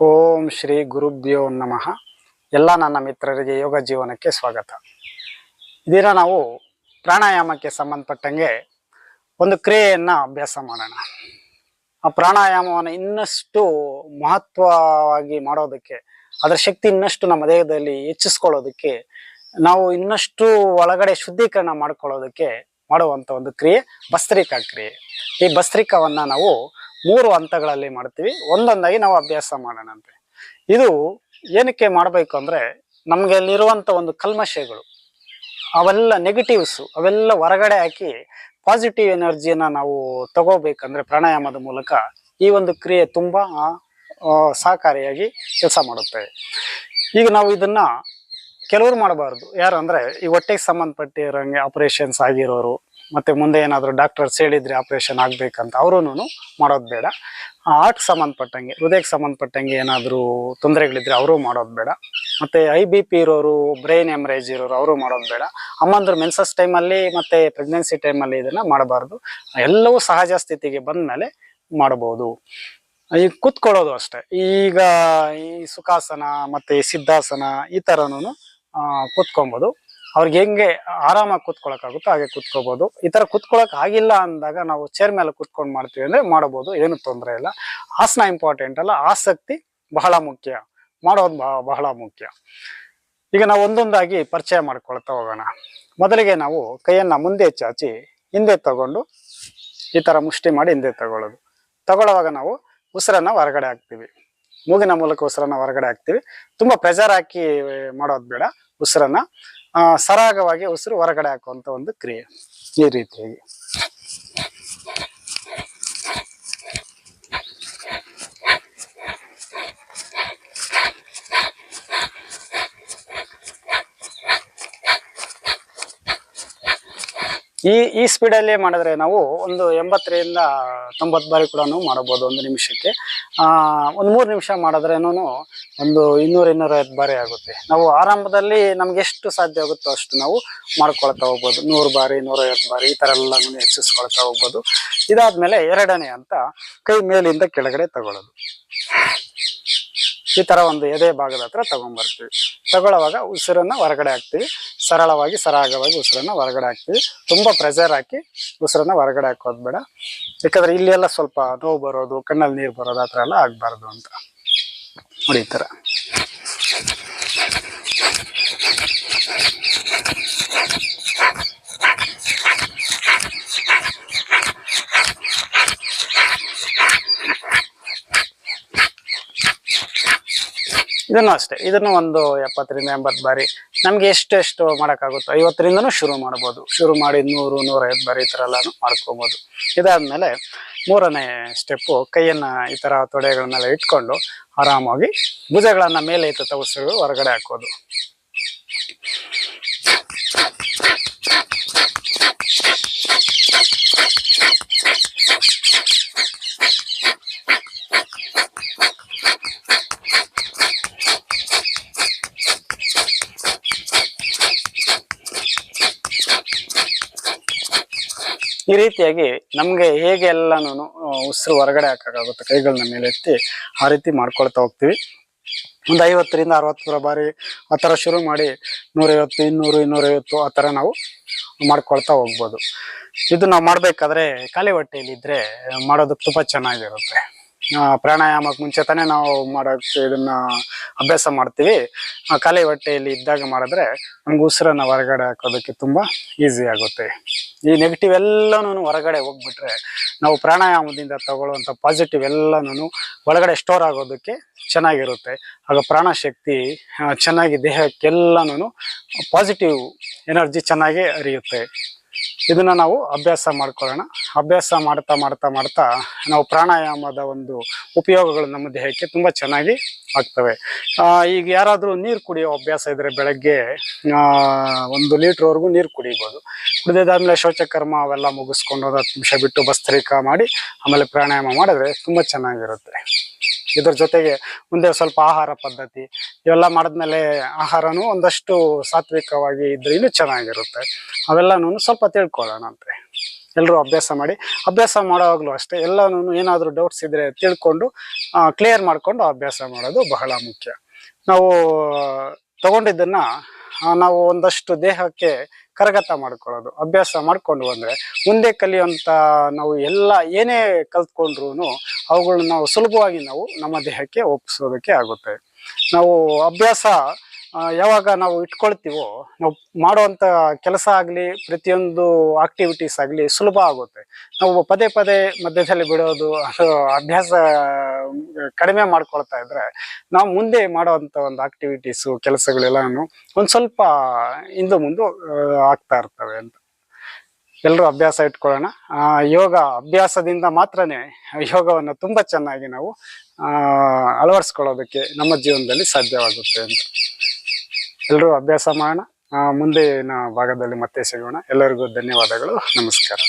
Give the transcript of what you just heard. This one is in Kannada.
ಓಂ ಶ್ರೀ ಗುರುಭ್ಯೋ ನಮಃ. ಎಲ್ಲ ನನ್ನ ಮಿತ್ರರಿಗೆ ಯೋಗ ಜೀವನಕ್ಕೆ ಸ್ವಾಗತ. ಇದೀಗ ನಾವು ಪ್ರಾಣಾಯಾಮಕ್ಕೆ ಸಂಬಂಧಪಟ್ಟಂಗೆ ಒಂದು ಕ್ರಿಯೆಯನ್ನು ಅಭ್ಯಾಸ ಮಾಡೋಣ. ಆ ಪ್ರಾಣಾಯಾಮವನ್ನು ಇನ್ನಷ್ಟು ಮಹತ್ವವಾಗಿ ಮಾಡೋದಕ್ಕೆ, ಅದರ ಶಕ್ತಿ ಇನ್ನಷ್ಟು ನಮ್ಮ ದೇಹದಲ್ಲಿ ಹೆಚ್ಚಿಸ್ಕೊಳ್ಳೋದಕ್ಕೆ, ನಾವು ಇನ್ನಷ್ಟು ಒಳಗಡೆ ಶುದ್ಧೀಕರಣ ಮಾಡ್ಕೊಳ್ಳೋದಕ್ಕೆ ಮಾಡುವಂಥ ಒಂದು ಕ್ರಿಯೆ ಭಸ್ತ್ರಿಕಾ ಕ್ರಿಯೆ. ಈ ಭಸ್ತ್ರಿಕಾವನ್ನು ನಾವು 3 ಹಂತಗಳಲ್ಲಿ ಮಾಡ್ತೀವಿ. ಒಂದೊಂದಾಗಿ ನಾವು ಅಭ್ಯಾಸ ಮಾಡೋಣಂತೆ. ಇದು ಏನಕ್ಕೆ ಮಾಡಬೇಕು ಅಂದರೆ, ನಮಗೆ ಅಲ್ಲಿರುವಂಥ ಒಂದು ಕಲ್ಮಶಗಳು, ಅವೆಲ್ಲ ನೆಗೆಟಿವ್ಸು, ಅವೆಲ್ಲ ಹೊರಗಡೆ ಹಾಕಿ ಪಾಸಿಟಿವ್ ಎನರ್ಜಿಯನ್ನು ನಾವು ತಗೋಬೇಕಂದ್ರೆ ಪ್ರಾಣಾಯಾಮದ ಮೂಲಕ ಈ ಒಂದು ಕ್ರಿಯೆ ತುಂಬ ಸಹಕಾರಿಯಾಗಿ ಕೆಲಸ ಮಾಡುತ್ತೆ. ಈಗ ನಾವು ಇದನ್ನು ಕೆಲವರು ಮಾಡಬಾರ್ದು. ಯಾರು ಅಂದರೆ, ಈ ಹೊಟ್ಟೆಗೆ ಸಂಬಂಧಪಟ್ಟಿರೋಂಗೆ ಆಪರೇಷನ್ಸ್ ಆಗಿರೋರು, ಮತ್ತು ಮುಂದೆ ಏನಾದರೂ ಡಾಕ್ಟರ್ಸ್ ಹೇಳಿದರೆ ಆಪ್ರೇಷನ್ ಆಗಬೇಕಂತ ಅವರೂ ಮಾಡೋದು ಬೇಡ. ಹಾರ್ಟ್ಗೆ ಸಂಬಂಧಪಟ್ಟಂಗೆ, ಹೃದಯಕ್ಕೆ ಸಂಬಂಧಪಟ್ಟಂಗೆ ಏನಾದರೂ ತೊಂದರೆಗಳಿದ್ರೆ ಅವರು ಮಾಡೋದು ಬೇಡ. ಮತ್ತು IBP ಇರೋರು, ಬ್ರೈನ್ ಎಮ್ರೇಜ್ ಇರೋರು ಅವರು ಮಾಡೋದು ಬೇಡ. ಅಮ್ಮಂದ್ರ ಮೆನ್ಸಸ್ ಟೈಮಲ್ಲಿ ಮತ್ತು ಪ್ರೆಗ್ನೆನ್ಸಿ ಟೈಮಲ್ಲಿ ಇದನ್ನು ಮಾಡಬಾರ್ದು. ಎಲ್ಲವೂ ಸಹಜ ಸ್ಥಿತಿಗೆ ಬಂದ ಮೇಲೆ ಮಾಡಬಹುದು. ಈಗ ಕೂತ್ಕೊಳ್ಳೋದು ಅಷ್ಟೇ. ಈಗ ಈ ಸುಖಾಸನ ಮತ್ತು ಸಿದ್ಧಾಸನ ಈ ಥರನೂ ಕೂತ್ಕೊಬೋದು. ಅವ್ರಿಗೆ ಹೆಂಗೆ ಆರಾಮಾಗಿ ಕೂತ್ಕೊಳ್ಳೋಕ್ಕಾಗುತ್ತೋ ಹಾಗೆ ಕೂತ್ಕೋಬೋದು. ಈ ಥರ ಕೂತ್ಕೊಳ್ಳೋಕೆ ಆಗಿಲ್ಲ ಅಂದಾಗ ನಾವು ಚೇರ್ ಮೇಲೆ ಕೂತ್ಕೊಂಡು ಮಾಡ್ತೀವಿ ಅಂದರೆ ಮಾಡ್ಬೋದು, ಏನು ತೊಂದರೆ ಇಲ್ಲ. ಆಸನ ಇಂಪಾರ್ಟೆಂಟ್ ಅಲ್ಲ, ಆಸಕ್ತಿ ಬಹಳ ಮುಖ್ಯ, ಮಾಡೋದು ಬಹಳ ಮುಖ್ಯ. ಈಗ ನಾವು ಒಂದೊಂದಾಗಿ ಪರಿಚಯ ಮಾಡ್ಕೊಳ್ತಾ ಹೋಗೋಣ. ಮೊದಲಿಗೆ ನಾವು ಕೈಯನ್ನು ಮುಂದೆ ಚಾಚಿ ಹಿಂದೆ ತಗೊಂಡು ಈ ಥರ ಮುಷ್ಟಿ ಮಾಡಿ ಹಿಂದೆ ತಗೊಳ್ಳುವಾಗ ನಾವು ಉಸಿರನ್ನು ಹೊರಗಡೆ ಹಾಕ್ತೀವಿ. ಮೂಗಿನ ಮೂಲಕ ಉಸಿರನ್ನು ಹೊರಗಡೆ ಹಾಕ್ತೀವಿ. ತುಂಬ ಪ್ರೆಷರ್ ಹಾಕಿ ಮಾಡೋದು ಬೇಡ. ಉಸಿರನ್ನು ಸರಾಗವಾಗಿ ಉಸಿರು ಹೊರಗಡೆ ಹಾಕುವಂಥ ಒಂದು ಕ್ರಿಯೆ ಈ ರೀತಿಯಾಗಿ. ಈ ಸ್ಪೀಡಲ್ಲಿ ಮಾಡಿದ್ರೆ ನಾವು ಒಂದು 80ರಿಂದ 90 ಬಾರಿ ಕೂಡ ಮಾಡಬಹುದು ಒಂದು ನಿಮಿಷಕ್ಕೆ. ಒಂದು 3 ನಿಮಿಷ ಮಾಡಿದ್ರೇನು ಒಂದು 200-250 ಬಾರಿ ಆಗುತ್ತೆ. ನಾವು ಆರಂಭದಲ್ಲಿ ನಮ್ಗೆ ಎಷ್ಟು ಸಾಧ್ಯ ಆಗುತ್ತೋ ಅಷ್ಟು ನಾವು ಮಾಡ್ಕೊಳ್ತಾ ಹೋಗ್ಬೋದು. 100 ಬಾರಿ, 150 ಬಾರಿ ಈ ಥರ ಎಲ್ಲ ಹೆಚ್ಚಿಸ್ಕೊಳ್ತಾ ಹೋಗ್ಬೋದು. ಇದಾದ್ಮೇಲೆ ಎರಡನೇ ಅಂತ ಕೈ ಮೇಲಿಂದ ಕೆಳಗಡೆ ತಗೊಳ್ಳೋದು. ಈ ಥರ ಒಂದು ಎದೆ ಭಾಗದ ಹತ್ರ ತಗೊಂಡ್ಬರ್ತೀವಿ. ತಗೊಳ್ಳುವಾಗ ಉಸಿರನ್ನು ಹೊರಗಡೆ ಹಾಕ್ತೀವಿ. ಸರಳವಾಗಿ ಸರಾಗವಾಗಿ ಉಸಿರನ್ನು ಹೊರಗಡೆ ಹಾಕ್ತೀವಿ. ತುಂಬ ಪ್ರೆಷರ್ ಹಾಕಿ ಉಸಿರನ್ನು ಹೊರಗಡೆ ಹಾಕೋದು ಬೇಡ. ಯಾಕಂದರೆ ಇಲ್ಲಿ ಎಲ್ಲ ಸ್ವಲ್ಪ ನೋವು ಬರೋದು, ಕಣ್ಣಲ್ಲಿ ನೀರು ಬರೋದು ಆ ಥರ ಎಲ್ಲ ಆಗಬಾರ್ದು ಅಂತ ನೋಡಿ. ಈ ಥರ ಇದನ್ನು ಅಷ್ಟೇ. ಇದನ್ನು ಒಂದು 70ರಿಂದ 80 ಬಾರಿ ನಮಗೆ ಎಷ್ಟು ಮಾಡೋಕ್ಕಾಗುತ್ತೋ 50ರಿಂದನೂ ಶುರು ಮಾಡ್ಬೋದು. ಶುರು ಮಾಡಿ 100-150 ಬಾರಿ ಈ ಥರ ಎಲ್ಲನೂ ಮಾಡ್ಕೊಬೋದು. ಇದಾದಮೇಲೆ 3ನೇ ಸ್ಟೆಪ್ಪು, ಕೈಯನ್ನು ಈ ಥರ ತೊಡೆಗಳ ಮೇಲೆ ಇಟ್ಕೊಂಡು ಆರಾಮಾಗಿ ಭುಜಗಳನ್ನು ಮೇಲೆ ಎತ್ತುತ್ತಾ ಉಸಿರು ಹೊರಗಡೆ ಹಾಕೋದು. ಈ ರೀತಿಯಾಗಿ ನಮಗೆ ಹೇಗೆ ಎಲ್ಲನೂ ಉಸಿರು ಹೊರಗಡೆ ಹಾಕೋಕ್ಕಾಗುತ್ತೆ ಕೈಗಳನ್ನ ಮೇಲೆ ಎತ್ತಿ ಆ ರೀತಿ ಮಾಡ್ಕೊಳ್ತಾ ಹೋಗ್ತೀವಿ. ಒಂದು 50ರಿಂದ 60 ಬಾರಿ ಆ ಥರ ಶುರು ಮಾಡಿ 150, 200, 250 ಆ ಥರ ನಾವು ಮಾಡ್ಕೊಳ್ತಾ ಹೋಗ್ಬೋದು. ಇದು ನಾವು ಮಾಡಬೇಕಾದ್ರೆ ಖಾಲಿ ಹೊಟ್ಟೆಯಲ್ಲಿದ್ದರೆ ಮಾಡೋದಕ್ಕೆ ತುಂಬ ಚೆನ್ನಾಗಿರುತ್ತೆ. ಪ್ರಾಣಾಯಾಮಕ್ಕೆ ಮುಂಚೆ ತಾನೇ ನಾವು ಮಾಡೋಕ್ಕೆ ಇದನ್ನು ಅಭ್ಯಾಸ ಮಾಡ್ತೀವಿ. ಖಾಲಿ ಹೊಟ್ಟೆಯಲ್ಲಿ ಇದ್ದಾಗ ಮಾಡಿದ್ರೆ ನಮ್ಗೆ ಉಸಿರನ್ನು ಹೊರಗಡೆ ಹಾಕೋದಕ್ಕೆ ತುಂಬ ಈಸಿ ಆಗುತ್ತೆ. ಈ ನೆಗೆಟಿವ್ ಎಲ್ಲನೂ ಹೊರಗಡೆ ಹೋಗ್ಬಿಟ್ರೆ ನಾವು ಪ್ರಾಣಾಯಾಮದಿಂದ ತಗೊಳ್ಳುವಂಥ ಪಾಸಿಟಿವ್ ಎಲ್ಲನೂ ಒಳಗಡೆ ಸ್ಟೋರ್ ಆಗೋದಕ್ಕೆ ಚೆನ್ನಾಗಿರುತ್ತೆ. ಆಗ ಪ್ರಾಣಶಕ್ತಿ ಚೆನ್ನಾಗಿ ದೇಹಕ್ಕೆಲ್ಲನೂ ಪಾಸಿಟಿವ್ ಎನರ್ಜಿ ಚೆನ್ನಾಗಿ ಹರಿಯುತ್ತೆ. ಇದನ್ನು ನಾವು ಅಭ್ಯಾಸ ಮಾಡ್ಕೊಳ್ಳೋಣ. ಅಭ್ಯಾಸ ಮಾಡ್ತಾ ಮಾಡ್ತಾ ಮಾಡ್ತಾ ನಾವು ಪ್ರಾಣಾಯಾಮದ ಒಂದು ಉಪಯೋಗಗಳು ನಮ್ಮ ದೇಹಕ್ಕೆ ತುಂಬ ಚೆನ್ನಾಗಿ ಆಗ್ತವೆ. ಈಗ ಯಾರಾದರೂ ನೀರು ಕುಡಿಯೋ ಅಭ್ಯಾಸ ಇದ್ದರೆ ಬೆಳಗ್ಗೆ 1 ಲೀಟ್ರ್ವರೆಗೂ ನೀರು ಕುಡಿಬೋದು. ಕುಡಿದಾದ್ಮೇಲೆ ಶೌಚಕರ್ಮ ಅವೆಲ್ಲ ಮುಗಿಸ್ಕೊಂಡು 10 ನಿಮಿಷ ಬಿಟ್ಟು ಭಸ್ತ್ರಿಕಾ ಮಾಡಿ ಆಮೇಲೆ ಪ್ರಾಣಾಯಾಮ ಮಾಡಿದ್ರೆ ತುಂಬ ಚೆನ್ನಾಗಿರುತ್ತೆ. ಇದ್ರ ಜೊತೆಗೆ ಮುಂದೆ ಸ್ವಲ್ಪ ಆಹಾರ ಪದ್ಧತಿ ಇವೆಲ್ಲ ಮಾಡಿದ್ಮೇಲೆ ಆಹಾರನೂ ಒಂದಷ್ಟು ಸಾತ್ವಿಕವಾಗಿ ಇದ್ರೆ ಇನ್ನೂ ಚೆನ್ನಾಗಿರುತ್ತೆ. ಅವೆಲ್ಲನೂ ಸ್ವಲ್ಪ ತಿಳ್ಕೊಳ್ಳೋಣ ಅಂತೆ. ಎಲ್ಲರೂ ಅಭ್ಯಾಸ ಮಾಡಿ. ಅಭ್ಯಾಸ ಮಾಡುವಾಗಲೂ ಅಷ್ಟೇ ಎಲ್ಲನೂ ಏನಾದರೂ ಡೌಟ್ಸ್ ಇದ್ದರೆ ತಿಳ್ಕೊಂಡು ಕ್ಲಿಯರ್ ಮಾಡಿಕೊಂಡು ಅಭ್ಯಾಸ ಮಾಡೋದು ಬಹಳ ಮುಖ್ಯ. ನಾವು ತಗೊಂಡಿದ್ದನ್ನು ನಾವು ಒಂದಷ್ಟು ದೇಹಕ್ಕೆ ಕರಗತ ಮಾಡ್ಕೊಳ್ಳೋದು, ಅಭ್ಯಾಸ ಮಾಡಿಕೊಂಡು ಬಂದರೆ ಮುಂದೆ ಕಲಿಯುವಂಥ ನಾವು ಏನೇ ಕಲ್ತ್ಕೊಂಡ್ರೂ ಅವುಗಳನ್ನ ನಾವು ಸುಲಭವಾಗಿ ನಾವು ನಮ್ಮ ದೇಹಕ್ಕೆ ಒಪ್ಪಿಸೋದಕ್ಕೆ ಆಗುತ್ತೆ. ನಾವು ಅಭ್ಯಾಸ ಯಾವಾಗ ನಾವು ಇಟ್ಕೊಳ್ತೀವೋ ನಾವು ಮಾಡುವಂಥ ಕೆಲಸ ಆಗಲಿ ಪ್ರತಿಯೊಂದು ಆಕ್ಟಿವಿಟೀಸ್ ಆಗಲಿ ಸುಲಭ ಆಗುತ್ತೆ. ನಾವು ಪದೇ ಪದೇ ಮಧ್ಯದಲ್ಲಿ ಬಿಡೋದು ಅದು ಅಭ್ಯಾಸ ಕಡಿಮೆ ಮಾಡ್ಕೊಳ್ತಾ ಇದ್ರೆ ನಾವು ಮುಂದೆ ಮಾಡುವಂಥ ಒಂದು ಆಕ್ಟಿವಿಟೀಸು ಕೆಲಸಗಳೆಲ್ಲನೂ ಒಂದು ಸ್ವಲ್ಪ ಹಿಂದೆ ಮುಂದೆ ಆಗ್ತಾ ಇರ್ತವೆ ಅಂತ. ಎಲ್ಲರೂ ಅಭ್ಯಾಸ ಇಟ್ಕೊಳ್ಳೋಣ. ಯೋಗ ಅಭ್ಯಾಸದಿಂದ ಮಾತ್ರನೇ ಯೋಗವನ್ನು ತುಂಬ ಚೆನ್ನಾಗಿ ನಾವು ಅಳವಡಿಸ್ಕೊಳ್ಳೋದಕ್ಕೆ ನಮ್ಮ ಜೀವನದಲ್ಲಿ ಸಾಧ್ಯವಾಗುತ್ತೆ ಅಂತ. ಎಲ್ಲರೂ ಅಭ್ಯಾಸ ಮಾಡೋಣ. ಮುಂದಿನ ಭಾಗದಲ್ಲಿ ಮತ್ತೆ ಸಿಗೋಣ. ಎಲ್ಲರಿಗೂ ಧನ್ಯವಾದಗಳು. ನಮಸ್ಕಾರ.